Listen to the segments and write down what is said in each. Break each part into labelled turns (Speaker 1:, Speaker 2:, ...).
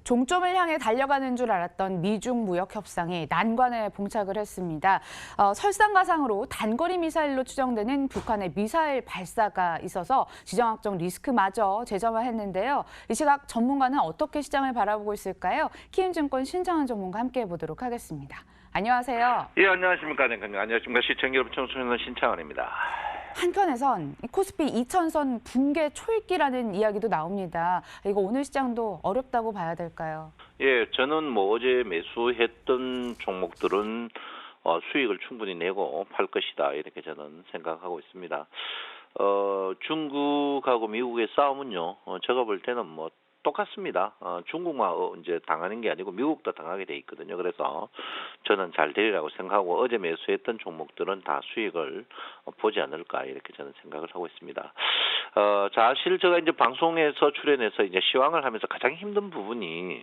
Speaker 1: 종점을 향해 달려가는 줄 알았던 미중 무역 협상이 난관에 봉착을 했습니다. 설상가상으로 단거리 미사일로 추정되는 북한의 미사일 발사가 있어서 지정학적 리스크마저 재점화했는데요. 이 시각 전문가는 어떻게 시장을 바라보고 있을까요? 키움증권 신창원 전문가 함께 해보도록 하겠습니다. 안녕하세요.
Speaker 2: 예, 안녕하십니까. 안녕하십니까. 시청자 여러분, 청소년 신창원입니다.
Speaker 1: 한편에선 코스피 2000선 붕괴 초읽기라는 이야기도 나옵니다. 이거 오늘 시장도 어렵다고 봐야 될까요?
Speaker 2: 예, 저는 어제 매수했던 종목들은 수익을 충분히 내고 팔 것이다, 이렇게 저는 생각하고 있습니다. 중국하고 미국의 싸움은요, 제가 볼 때는 똑같습니다. 중국만 이제 당하는 게 아니고 미국도 당하게 돼 있거든요. 그래서 저는 잘 되리라고 생각하고 어제 매수했던 종목들은 다 수익을 보지 않을까, 이렇게 저는 생각을 하고 있습니다. 사실 제가 이제 방송에서 출연해서 이제 시황을 하면서 가장 힘든 부분이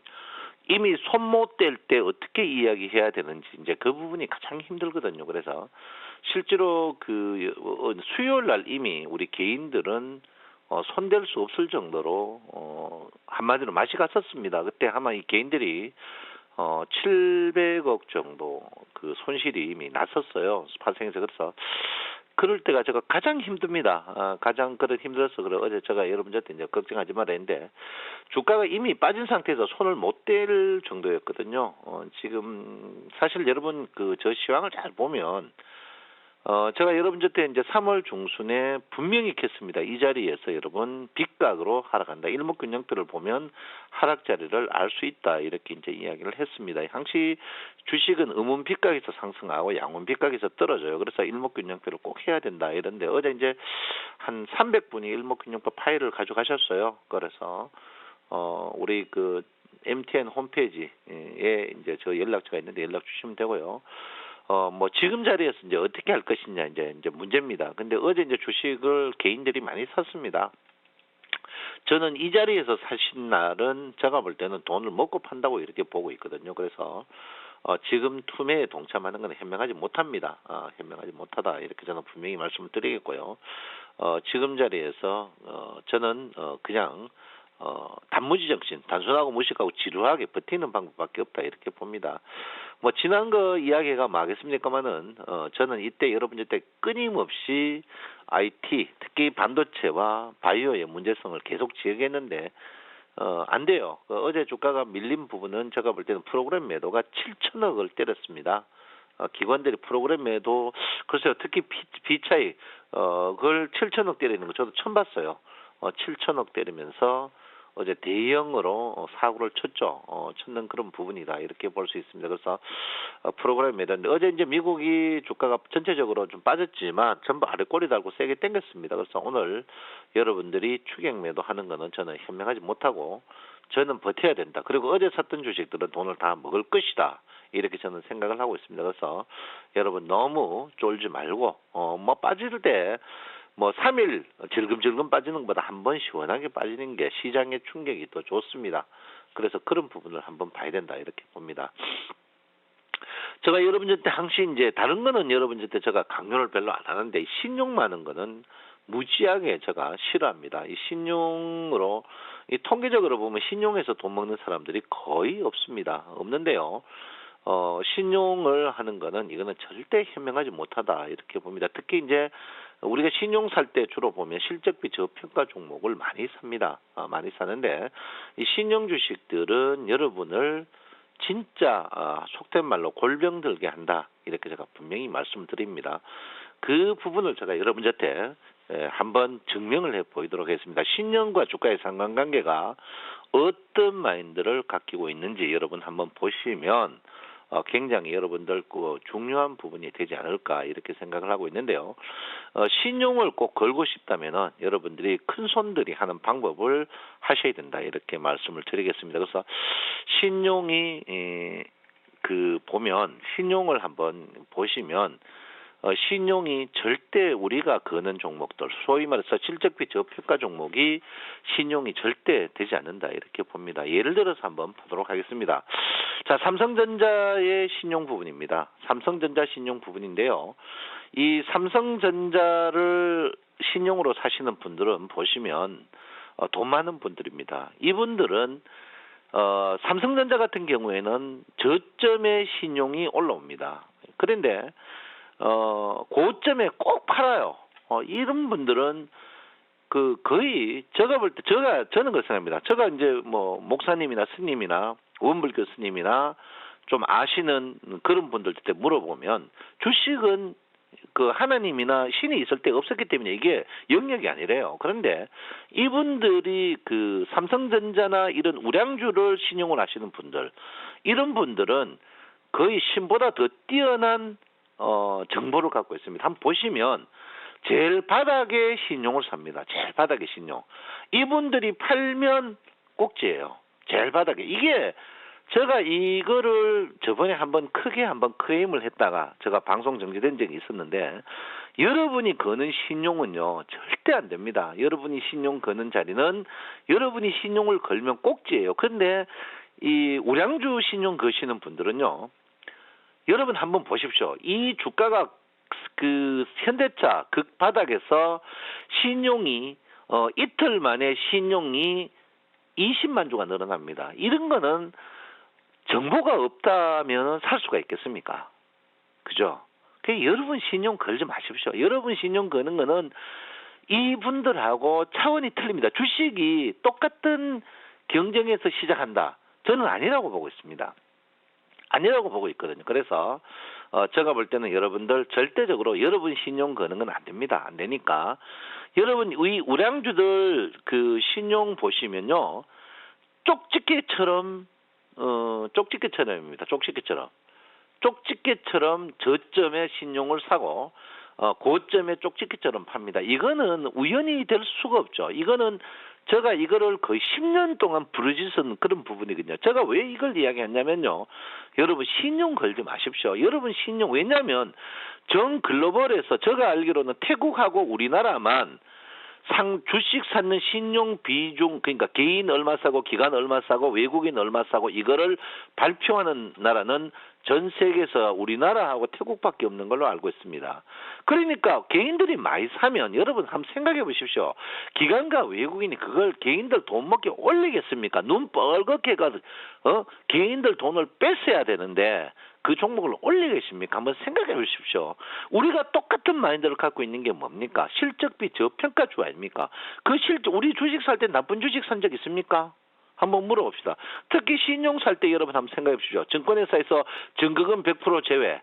Speaker 2: 이미 손 못 댈 때 어떻게 이야기해야 되는지, 이제 그 부분이 가장 힘들거든요. 그래서 실제로 수요일 날 이미 우리 개인들은 손댈 수 없을 정도로 한마디로 맛이 갔었습니다. 그때 아마 이 개인들이 700억 정도 그 손실이 이미 났었어요. 파생해서. 그래서 그럴 때가 제가 가장 힘듭니다. 가장 힘들어서 그래 어제 제가 여러분들한테 이제 걱정하지 말라 했는데, 주가가 이미 빠진 상태에서 손을 못 댈 정도였거든요. 지금 사실 여러분 저 시황을 잘 보면 제가 여러분한테 이제 3월 중순에 분명히 했습니다. 이 자리에서 여러분 빗각으로 하락한다. 일목균형들을 보면 하락 자리를 알 수 있다, 이렇게 이제 이야기를 했습니다. 항시 주식은 음운 빗각에서 상승하고 양운 빗각에서 떨어져요. 그래서 일목균형표를 꼭 해야 된다, 이런데 어제 이제 한 300분이 일목균형표 파일을 가져가셨어요. 그래서 우리 MTN 홈페이지에 이제 저 연락처가 있는데 연락 주시면 되고요. 지금 자리에서 이제 어떻게 할 것이냐, 이제 문제입니다. 근데 어제 이제 주식을 개인들이 많이 샀습니다. 저는 이 자리에서 사신 날은 제가 볼 때는 돈을 먹고 판다고 이렇게 보고 있거든요. 그래서 지금 투매에 동참하는 건 현명하지 못합니다. 현명하지 못하다, 이렇게 저는 분명히 말씀을 드리겠고요. 지금 자리에서 저는 그냥 단무지 정신, 단순하고 무식하고 지루하게 버티는 방법밖에 없다, 이렇게 봅니다. 지난 거 이야기가 하겠습니까만은 저는 이때 여러분들 끊임없이 IT, 특히 반도체와 바이오의 문제성을 계속 지적했는데 안 돼요. 어제 주가가 밀린 부분은 제가 볼 때는 프로그램 매도가 7천억을 때렸습니다. 기관들이 프로그램 매도, 글쎄요, 특히 비차이 그걸 7천억 때리는 거 저도 처음 봤어요. 7천억 때리면서 어제 대형으로 사고를 쳤는 그런 부분이다, 이렇게 볼 수 있습니다. 그래서 프로그램 매도인데 어제 이제 미국이 주가가 전체적으로 좀 빠졌지만 전부 아래 꼬리 달고 세게 당겼습니다. 그래서 오늘 여러분들이 추격 매도하는 거는 저는 현명하지 못하고 저는 버텨야 된다. 그리고 어제 샀던 주식들은 돈을 다 먹을 것이다, 이렇게 저는 생각을 하고 있습니다. 그래서 여러분 너무 쫄지 말고 빠질 때 3일 질금질금 빠지는 것보다 한 번 시원하게 빠지는 게 시장의 충격이 더 좋습니다. 그래서 그런 부분을 한번 봐야 된다, 이렇게 봅니다. 제가 여러분한테 항상 이제 다른 거는 여러분한테 제가 강요를 별로 안 하는데 신용 많은 거는 무지하게 제가 싫어합니다. 이 신용으로, 이 통계적으로 보면 신용에서 돈 먹는 사람들이 거의 없습니다. 없는데요. 신용을 하는 거는 이거는 절대 현명하지 못하다, 이렇게 봅니다. 특히 이제 우리가 신용 살 때 주로 보면 실적비 저평가 종목을 많이 삽니다. 많이 사는데 이 신용 주식들은 여러분을 진짜 속된 말로 골병 들게 한다, 이렇게 제가 분명히 말씀드립니다. 그 부분을 제가 여러분한테 한번 증명을 해 보이도록 하겠습니다. 신용과 주가의 상관관계가 어떤 마인드를 갖고 있는지 여러분 한번 보시면 굉장히 여러분들 중요한 부분이 되지 않을까, 이렇게 생각을 하고 있는데요. 신용을 꼭 걸고 싶다면은 여러분들이 큰 손들이 하는 방법을 하셔야 된다, 이렇게 말씀을 드리겠습니다. 그래서 신용이 보면 신용을 한번 보시면 신용이 절대 우리가 거는 종목들, 소위 말해서 실적비 저평가 종목이 신용이 절대 되지 않는다, 이렇게 봅니다. 예를 들어서 한번 보도록 하겠습니다. 자, 삼성전자의 신용 부분입니다. 삼성전자 신용 부분인데요. 이 삼성전자를 신용으로 사시는 분들은 보시면 돈 많은 분들입니다. 이분들은 삼성전자 같은 경우에는 저점의 신용이 올라옵니다. 그런데 고점에 꼭 팔아요. 이런 분들은 거의 제가 볼 때 저는 그렇게 생각합니다. 제가 이제 뭐 목사님이나 스님이나 원불교 스님이나 좀 아시는 그런 분들한테 물어보면 주식은 그 하나님이나 신이 있을 때 없었기 때문에 이게 영역이 아니래요. 그런데 이분들이 그 삼성전자나 이런 우량주를 신용을 하시는 분들, 이런 분들은 거의 신보다 더 뛰어난 정보를 갖고 있습니다. 한번 보시면 제일 바닥에 신용을 삽니다. 제일 바닥에 신용. 이분들이 팔면 꼭지예요. 제일 바닥에. 이게 제가 이거를 저번에 한번 크게 클레임을 했다가 제가 방송 정지된 적이 있었는데, 여러분이 거는 신용은요 절대 안 됩니다. 여러분이 신용 거는 자리는 여러분이 신용을 걸면 꼭지예요. 그런데 이 우량주 신용 거시는 분들은요, 여러분 한번 보십시오. 이 주가가 그 현대차 극바닥에서 신용이 이틀 만에 신용이 20만 주가 늘어납니다. 이런 거는 정보가 없다면 살 수가 있겠습니까? 그죠? 여러분 신용 걸지 마십시오. 여러분 신용 거는 거는 이분들하고 차원이 틀립니다. 주식이 똑같은 경쟁에서 시작한다. 저는 아니라고 보고 있습니다. 아니라고 보고 있거든요. 그래서 제가 볼 때는 여러분들 절대적으로 여러분 신용 거는 건 안 됩니다. 안 되니까 여러분 이 우량주들 그 신용 보시면요, 쪽집게처럼입니다. 쪽집게처럼 저점에 신용을 사고 고점에 쪽집게처럼 팝니다. 이거는 우연히 될 수가 없죠. 이거는 제가 이거를 거의 10년 동안 부르짖은 그런 부분이거든요. 제가 왜 이걸 이야기했냐면요, 여러분 신용 걸지 마십시오. 여러분 신용, 왜냐하면 전 글로벌에서 제가 알기로는 태국하고 우리나라만 주식 사는 신용 비중, 그러니까 개인 얼마 사고 기관 얼마 사고 외국인 얼마 사고 이거를 발표하는 나라는 전 세계에서 우리나라하고 태국밖에 없는 걸로 알고 있습니다. 그러니까 개인들이 많이 사면 여러분 한번 생각해 보십시오. 기관과 외국인이 그걸 개인들 돈 먹게 올리겠습니까? 눈 뻘겋게 가서 개인들 돈을 뺏어야 되는데 그 종목을 올리겠습니까? 한번 생각해 보십시오. 우리가 똑같은 마인드를 갖고 있는 게 뭡니까? 실적비 저평가주 아닙니까? 우리 주식 살 때 나쁜 주식 산 적 있습니까? 한번 물어봅시다. 특히 신용 살 때 여러분 한번 생각해 보십시오. 증권회사에서 증거금 100% 제외,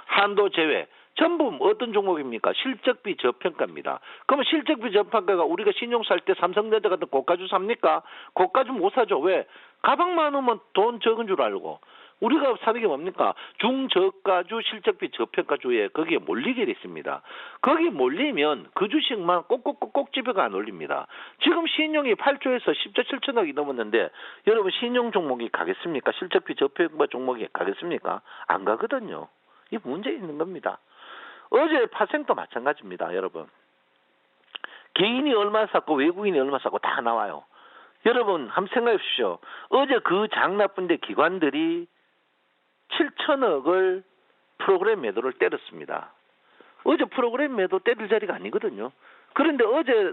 Speaker 2: 한도 제외, 전부 어떤 종목입니까? 실적비 저평가입니다. 그러면 실적비 저평가가 우리가 신용 살 때 삼성전자 같은 고가주 삽니까? 고가주 못 사죠. 왜? 가방 많으면 돈 적은 줄 알고. 우리가 사는 게 뭡니까? 중저가주 실적비 저평가주에 거기에 몰리게 됐습니다. 거기 몰리면 그 주식만 꼭꼭꼭꼭 집어가 안 올립니다. 지금 신용이 8조에서 10조 7천억이 넘었는데 여러분 신용 종목이 가겠습니까? 실적비 저평가 종목이 가겠습니까? 안 가거든요. 이 문제 있는 겁니다. 어제 파생도 마찬가지입니다. 여러분. 개인이 얼마 샀고 외국인이 얼마 샀고 다 나와요. 여러분 한번 생각해 보십시오. 어제 그 장 나쁜데 기관들이 7천억을 프로그램 매도를 때렸습니다. 어제 프로그램 매도 때릴 자리가 아니거든요. 그런데 어제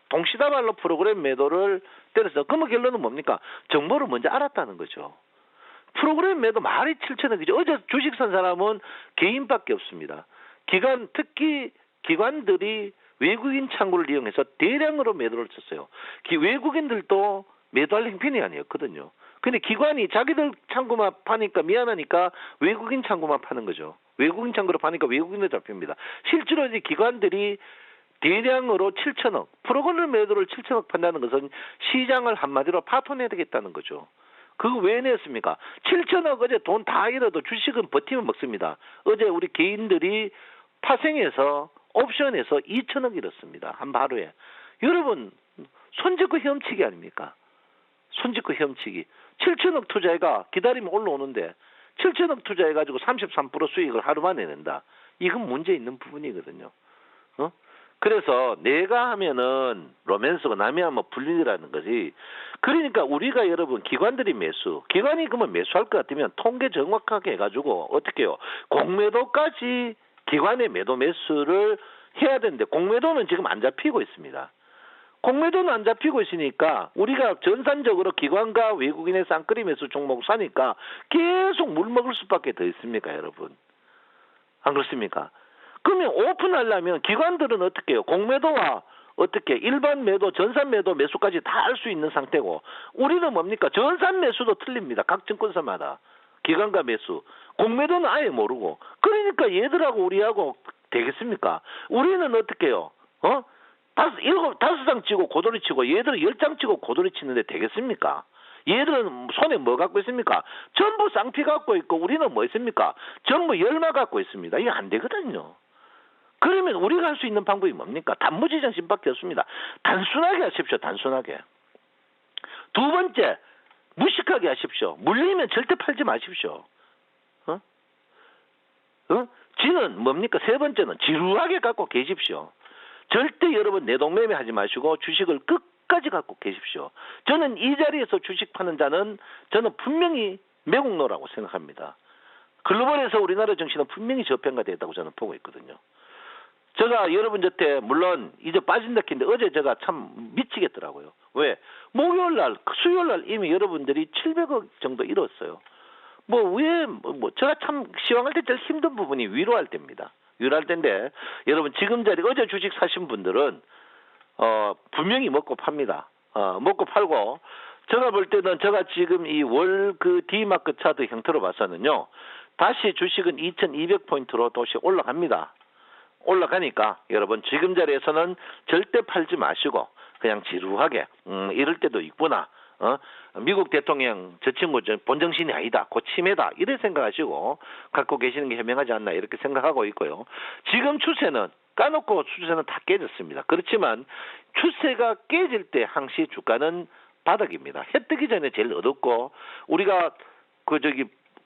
Speaker 2: 동시다발로 프로그램 매도를 때렸어요. 그러면 결론은 뭡니까? 정보를 먼저 알았다는 거죠. 프로그램 매도 말이 7천억이죠. 어제 주식 산 사람은 개인밖에 없습니다. 특히 기관들이 외국인 창구를 이용해서 대량으로 매도를 쳤어요. 외국인들도 매도할 형편이 아니었거든요. 근데 기관이 자기들 창구만 파니까 미안하니까 외국인 창구만 파는 거죠. 외국인 창구로 파니까 외국인도 잡힙니다. 실제로 이제 기관들이 대량으로 7천억, 프로그램 매도를 7천억 판다는 것은 시장을 한마디로 파토내야 되겠다는 거죠. 그거 왜 냈습니까? 7천억 어제 돈 다 잃어도 주식은 버티면 먹습니다. 어제 우리 개인들이 파생해서 옵션에서 2천억 잃었습니다. 한 하루에. 여러분 손짓고 헤엄치기 아닙니까? 손짓고 헤엄치기. 7천억 투자해가 기다리면 올라오는데 7천억 투자해가지고 33% 수익을 하루만에 낸다. 이건 문제 있는 부분이거든요. 그래서 내가 하면은 로맨스고 남이 하면 불리라는 거지. 그러니까 우리가 여러분 기관들이 기관이 그러면 매수할 것 같으면 통계 정확하게 해가지고 어떻게 해요? 공매도까지 기관의 매도 매수를 해야 되는데 공매도는 지금 안 잡히고 있습니다. 공매도는 안 잡히고 있으니까 우리가 전산적으로 기관과 외국인의 쌍끌이 매수 종목 사니까 계속 물 먹을 수밖에 더 있습니까, 여러분? 안 그렇습니까? 그러면 오픈하려면 기관들은 어떻게 해요? 공매도와 어떻게 일반 매도, 전산 매도, 매수까지 다 할 수 있는 상태고 우리는 뭡니까? 전산 매수도 틀립니다. 각 증권사마다. 기관과 매수. 공매도는 아예 모르고. 그러니까 얘들하고 우리하고 되겠습니까? 우리는 어떻게 해요? 다섯 장 치고 고도리 치고 얘들은 10장 치고 고도리 치는데 되겠습니까? 얘들은 손에 뭐 갖고 있습니까? 전부 쌍피 갖고 있고 우리는 뭐 있습니까? 전부 열마 갖고 있습니다. 이게 안 되거든요. 그러면 우리가 할 수 있는 방법이 뭡니까? 단무지장심밖에 없습니다. 단순하게 하십시오. 단순하게. 두 번째, 무식하게 하십시오. 물리면 절대 팔지 마십시오. 지는 뭡니까? 세 번째는 지루하게 갖고 계십시오. 절대 여러분 내동매매 하지 마시고 주식을 끝까지 갖고 계십시오. 저는 이 자리에서 주식 파는 자는 저는 분명히 매국노라고 생각합니다. 글로벌에서 우리나라 정신은 분명히 저평가되었다고 저는 보고 있거든요. 제가 여러분 곁에 물론 이제 빠진다 했는데 어제 제가 참 미치겠더라고요. 왜? 목요일날, 수요일날 이미 여러분들이 700억 정도 잃었어요. 제가 참 시황할 때 제일 힘든 부분이 위로할 때입니다. 위로할 때인데 여러분 지금 자리 어제 주식 사신 분들은 분명히 먹고 팝니다. 먹고 팔고 제가 볼 때는 제가 지금 이 월 그 D마크 차트 형태로 봐서는요. 다시 주식은 2200포인트로 다시 올라갑니다. 올라가니까 여러분 지금 자리에서는 절대 팔지 마시고 그냥 지루하게 이럴 때도 있구나. 미국 대통령 저 친구 본정신이 아니다. 고치매다. 이래 생각하시고 갖고 계시는 게 현명하지 않나 이렇게 생각하고 있고요. 지금 추세는 까놓고 추세는 다 깨졌습니다. 그렇지만 추세가 깨질 때 항시 주가는 바닥입니다. 해 뜨기 전에 제일 어둡고 우리가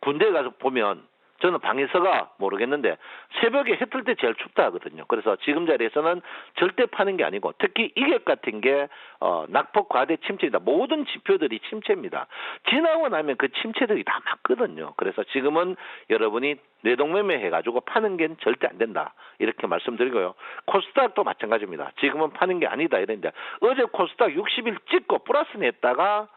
Speaker 2: 군대에 가서 보면 저는 방에서가 모르겠는데 새벽에 해 뜰 때 제일 춥다 하거든요. 그래서 지금 자리에서는 절대 파는 게 아니고 특히 이격 같은 게 낙폭 과대 침체입니다. 모든 지표들이 침체입니다. 지나고 나면 그 침체들이 다 맞거든요. 그래서 지금은 여러분이 내동매매 해가지고 파는 게 절대 안 된다. 이렇게 말씀드리고요. 코스닥도 마찬가지입니다. 지금은 파는 게 아니다 이랬는데 어제 코스닥 60일 찍고 플러스 냈다가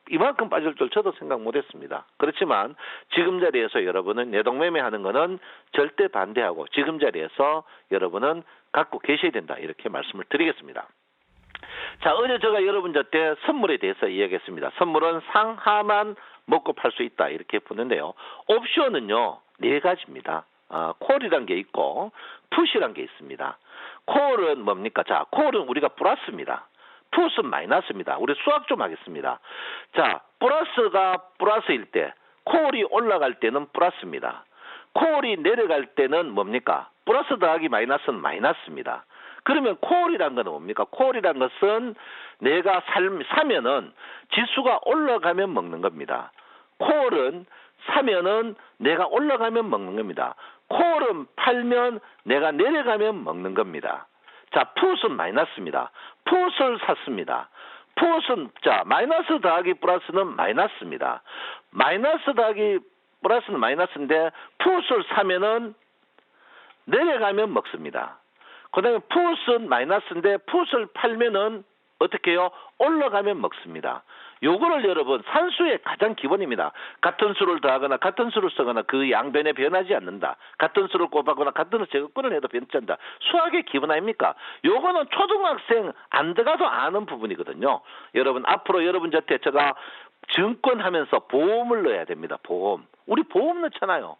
Speaker 2: 이만큼 빠질 줄 저도 생각 못했습니다. 그렇지만 지금 자리에서 여러분은 내동매매하는 거는 절대 반대하고 지금 자리에서 여러분은 갖고 계셔야 된다 이렇게 말씀을 드리겠습니다. 자, 어제 제가 여러분 곁에 선물에 대해서 이야기했습니다. 선물은 상하만 먹고 팔 수 있다 이렇게 보는데요. 옵션은요 4가지입니다. 콜이란 게 있고 풋이란 게 있습니다. 콜은 뭡니까? 자, 콜은 우리가 플러스입니다. 풋은 마이너스입니다. 우리 수학 좀 하겠습니다. 자, 플러스가 플러스일 때, 콜이 올라갈 때는 플러스입니다. 콜이 내려갈 때는 뭡니까? 플러스 더하기 마이너스는 마이너스입니다. 그러면 콜이란 건 뭡니까? 콜이란 것은 내가 사면은 지수가 올라가면 먹는 겁니다. 콜은 사면은 내가 올라가면 먹는 겁니다. 콜은 팔면 내가 내려가면 먹는 겁니다. 자, 풋은 마이너스입니다. 풋을 샀습니다. 풋은 마이너스 더하기 플러스는 마이너스입니다. 마이너스 더하기 플러스는 마이너스인데 풋을 사면은 내려가면 먹습니다. 그다음에 풋은 마이너스인데 풋을 팔면은 어떻게 해요? 올라가면 먹습니다. 요거를 여러분 산수의 가장 기본입니다. 같은 수를 더하거나 같은 수를 쓰거나 그 양변에 변하지 않는다. 같은 수를 곱하거나 같은 수를 제곱근을 해도 변하지 않는다. 수학의 기본 아닙니까? 요거는 초등학생 안 들어가도 아는 부분이거든요. 여러분 앞으로 여러분 곁에 제가 증권하면서 보험을 넣어야 됩니다. 보험. 우리 보험 넣잖아요.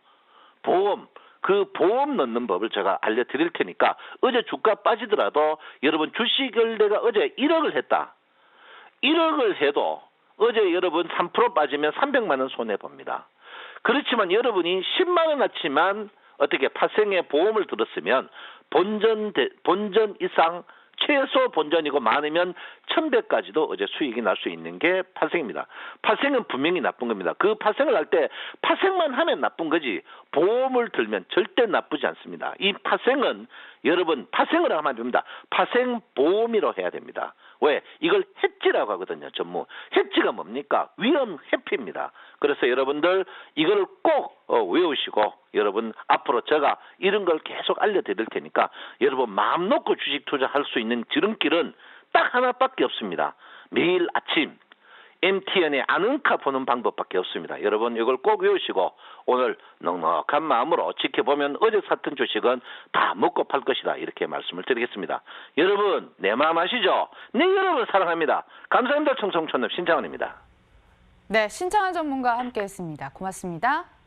Speaker 2: 보험. 그 보험 넣는 법을 제가 알려드릴 테니까 어제 주가 빠지더라도 여러분 주식을 내가 어제 1억을 했다. 1억을 해도 어제 여러분 3% 빠지면 300만 원 손해봅니다. 그렇지만 여러분이 10만 원어치만 어떻게 파생의 보험을 들었으면 본전 이상 최소 본전이고 많으면 1100까지도 어제 수익이 날 수 있는 게 파생입니다. 파생은 분명히 나쁜 겁니다. 그 파생을 할 때 파생만 하면 나쁜 거지 보험을 들면 절대 나쁘지 않습니다. 이 파생은 여러분 파생을 하면 안 됩니다. 파생보험이라고 해야 됩니다. 왜? 이걸 해지라고 하거든요. 전문. 해지가 뭡니까? 위험 회피입니다. 그래서 여러분들 이걸 꼭 외우시고 여러분 앞으로 제가 이런 걸 계속 알려드릴 테니까 여러분 마음 놓고 주식 투자할 수 있는 지름길은 딱 하나밖에 없습니다. 매일 아침 MTN의 아는카 보는 방법밖에 없습니다. 여러분 이걸 꼭 외우시고 오늘 넉넉한 마음으로 지켜보면 어제 샀던 주식은 다 먹고 팔 것이다. 이렇게 말씀을 드리겠습니다. 여러분 내 마음 아시죠? 네, 여러분 사랑합니다. 감사합니다. 청송촌업 신창원입니다.
Speaker 1: 네, 신창환 전문가와 함께했습니다. 고맙습니다.